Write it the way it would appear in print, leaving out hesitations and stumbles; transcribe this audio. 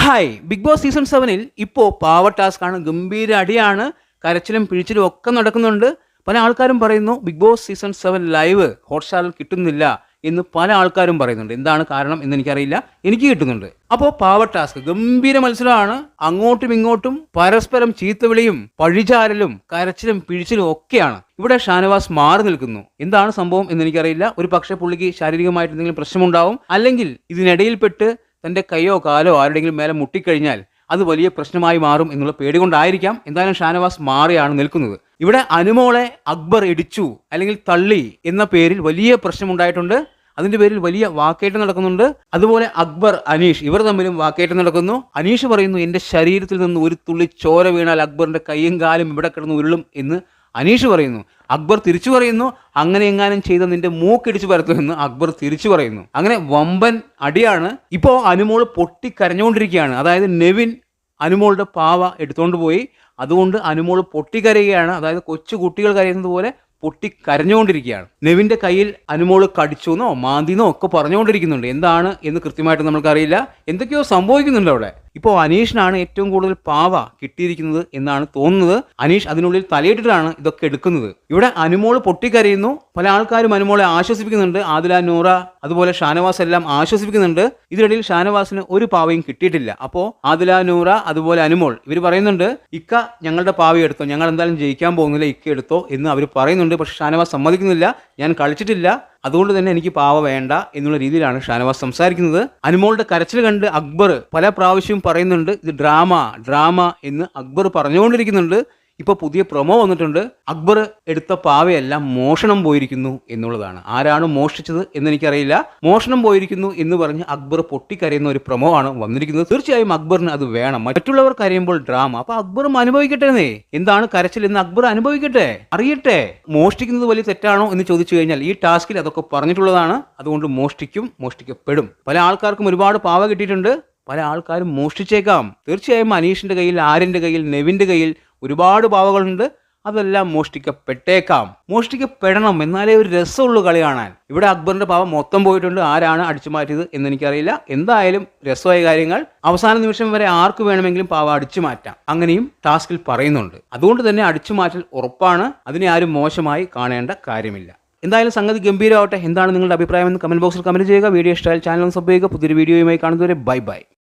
Hi big boss season 7-ൽ ഇപ്പോൾ പാവ ടാസ്ക്കാണ്, ഗംഭീര അടിയാണ്, കരച്ചിലും പിഴിച്ചിലും ഒക്കെ നടക്കുന്നുണ്ട്. പല ആൾക്കാരും പറയുന്നു ബിഗ് ബോസ് സീസൺ 7 ലൈവ് ഹോട്ട്സ്റ്റാറിൽ കിട്ടുന്നില്ല എന്ന് പല ആൾക്കാരും പറയുന്നുണ്ട്. എന്താണ് കാരണം എന്ന് എനിക്കറിയില്ല, എനിക്ക് കിട്ടുന്നുണ്ട്. അപ്പോൾ പാവ ടാസ്ക് ഗംഭീര മത്സരമാണ്. അങ്ങോട്ടും ഇങ്ങോട്ടും പരസ്പരം ചീത്തവിളിയും പഴിചാരലും കരച്ചിലും പിഴിച്ചിലും ഒക്കെയാണ്. ഇവിടെ ഷാനവാസ് മാറി നിൽക്കുന്നു. എന്താണ് സംഭവം എന്ന് എനിക്കറിയില്ല. ഒരു പക്ഷേ പുള്ളിക്ക് ശാരീരികമായിട്ട് എന്തെങ്കിലും പ്രശ്നമുണ്ടാവും, അല്ലെങ്കിൽ ഇതിനിടയിൽപ്പെട്ട് തൻ്റെ കൈയോ കാലോ ആരുടെയെങ്കിലും മേലെ മുട്ടിക്കഴിഞ്ഞാൽ അത് വലിയ പ്രശ്നമായി മാറും എന്നുള്ള പേടി കൊണ്ടായിരിക്കാം. എന്തായാലും ഷാനവാസ് മാറിയാണ് നിൽക്കുന്നത്. ഇവിടെ അനുമോളെ അക്ബർ ഇടിച്ചു അല്ലെങ്കിൽ തള്ളി എന്ന പേരിൽ വലിയ പ്രശ്നമുണ്ടായിട്ടുണ്ട്. അതിന്റെ പേരിൽ വലിയ വാക്കേറ്റം നടക്കുന്നുണ്ട്. അതുപോലെ അക്ബർ അനീഷ് ഇവർ തമ്മിലും വാക്കേറ്റം നടക്കുന്നു. അനീഷ് പറയുന്നു, എൻ്റെ ശരീരത്തിൽ നിന്ന് ഒരു തുള്ളി ചോര വീണാൽ അക്ബറിന്റെ കൈയും കാലും ഇവിടെ കിടന്ന് ഉരുളും എന്ന് അനീഷ് പറയുന്നു. അക്ബർ തിരിച്ചു പറയുന്നു, അങ്ങനെ എങ്ങാനും ചെയ്ത നിന്റെ മൂക്കിടിച്ചു പരത്തുമെന്ന് അക്ബർ തിരിച്ചു പറയുന്നു. അങ്ങനെ വമ്പൻ അടിയാണ്. ഇപ്പോൾ അനുമോൾ പൊട്ടിക്കരഞ്ഞുകൊണ്ടിരിക്കുകയാണ്. അതായത് നെവിൻ അനുമോളുടെ പാവ എടുത്തുകൊണ്ട് പോയി, അതുകൊണ്ട് അനുമോൾ പൊട്ടിക്കരയുകയാണ്. അതായത് കൊച്ചു കുട്ടികൾ കരയുന്നത് പോലെ പൊട്ടിക്കരഞ്ഞുകൊണ്ടിരിക്കുകയാണ്. നെവിന്റെ കയ്യിൽ അനുമോള് കടിച്ചുവെന്നോ മാന്തിന്നോ ഒക്കെ പറഞ്ഞുകൊണ്ടിരിക്കുന്നുണ്ട്. എന്താണ് എന്ന് കൃത്യമായിട്ട് നമ്മൾക്കറിയില്ല. എന്തൊക്കെയോ സംഭവിക്കുന്നുണ്ട് അവിടെ. ഇപ്പോൾ അനീഷിനാണ് ഏറ്റവും കൂടുതൽ പാവ കിട്ടിയിരിക്കുന്നത് എന്നാണ് തോന്നുന്നത്. അനീഷ് അതിനുള്ളിൽ തലയിട്ടിട്ടാണ് ഇതൊക്കെ എടുക്കുന്നത്. ഇവിടെ അനുമോള് പൊട്ടിക്കരയുന്നു. പല ആൾക്കാരും അനുമോളെ ആശ്വസിപ്പിക്കുന്നുണ്ട്. ആദില, നൂറ, അതുപോലെ ഷാനവാസ് എല്ലാം ആശ്വസിപ്പിക്കുന്നുണ്ട്. ഇതിനിടയിൽ ഷാനവാസിന് ഒരു പാവയും കിട്ടിയിട്ടില്ല. അപ്പോൾ ആദില, നൂറ, അതുപോലെ അനുമോൾ ഇവർ പറയുന്നുണ്ട്, ഇക്ക ഞങ്ങളുടെ പാവ എടുത്തോ, ഞങ്ങൾ എന്തായാലും ജയിക്കാൻ പോകുന്നില്ല, ഇക്ക എടുത്തോ എന്ന് അവർ പറയുന്നുണ്ട്. പക്ഷെ ഷാനവാസ് സമ്മതിക്കുന്നില്ല. ഞാൻ കളിച്ചിട്ടില്ല, അതുകൊണ്ട് തന്നെ എനിക്ക് പാവ വേണ്ട എന്നുള്ള രീതിയിലാണ് ഷാനവാസ് സംസാരിക്കുന്നത്. അനുമോളുടെ കരച്ചിൽ കണ്ട് അക്ബർ പല പ്രാവശ്യവും പറയുന്നുണ്ട്, ഇത് ഡ്രാമ എന്ന് അക്ബർ പറഞ്ഞുകൊണ്ടിരിക്കുന്നുണ്ട്. ഇപ്പോൾ പുതിയ പ്രൊമോ വന്നിട്ടുണ്ട്. അക്ബർ എടുത്ത പാവയെല്ലാം മോഷണം പോയിരിക്കുന്നു എന്നുള്ളതാണ്. ആരാണ് മോഷ്ടിച്ചത് എന്നെനിക്കറിയില്ല. മോഷണം പോയിരിക്കുന്നു എന്ന് പറഞ്ഞ് അക്ബർ പൊട്ടിക്കരയുന്ന ഒരു പ്രൊമോ ആണ് വന്നിരിക്കുന്നത്. തീർച്ചയായും അക്ബറിന് അത് വേണം. മറ്റുള്ളവർ കരയുമ്പോൾ ഡ്രാമ, അപ്പൊ അക്ബറും അനുഭവിക്കട്ടെ. എന്താണ് കരച്ചിൽ എന്ന് അക്ബർ അനുഭവിക്കട്ടെ, അറിയട്ടെ. മോഷ്ടിക്കുന്നത് വലിയ തെറ്റാണോ എന്ന് ചോദിച്ചു കഴിഞ്ഞാൽ ഈ ടാസ്കിൽ അതൊക്കെ പറഞ്ഞിട്ടുള്ളതാണ്. അതുകൊണ്ട് മോഷ്ടിക്കപ്പെടും. പല ആൾക്കാർക്കും ഒരുപാട് പാവ കിട്ടിയിട്ടുണ്ട്. പല ആൾക്കാരും മോഷ്ടിച്ചേക്കാം. തീർച്ചയായും അനീഷിന്റെ കയ്യിൽ, ആര്യന്റെ കയ്യിൽ, നെവിന്റെ കയ്യിൽ ഒരുപാട് പാവകളുണ്ട്. അതെല്ലാം മോഷ്ടിക്കപ്പെടണം, എന്നാലേ ഒരു രസമുള്ളൂ കളി കാണാൻ. ഇവിടെ അക്ബറിന്റെ പാവ മൊത്തം പോയിട്ടുണ്ട്. ആരാണ് അടിച്ചു മാറ്റിയത് എന്ന് എനിക്കറിയില്ല. എന്തായാലും രസമായ കാര്യങ്ങൾ. അവസാന നിമിഷം വരെ ആർക്ക് വേണമെങ്കിലും പാവ അടിച്ചു മാറ്റാം, അങ്ങനെയും ടാസ്കിൽ പറയുന്നുണ്ട്. അതുകൊണ്ട് തന്നെ അടിച്ചു മാറ്റൽ ഉറപ്പാണ്. അതിനെ ആരും മോശമായി കാണേണ്ട കാര്യമില്ല. എന്തായാലും സംഗതി ഗംഭീരമാവട്ടെ. എന്താണ് നിങ്ങളുടെ അഭിപ്രായം എന്ന് കമന്റ് ബോക്സിൽ കമന്റ് ചെയ്യുക. വീഡിയോ ഇഷ്ടമായാൽ ചാനൽ സബ്സ്ക്രൈബ് ചെയ്യുക. പുതിയൊരു വീഡിയോയുമായി കാണുന്നതുവരെ ബൈ.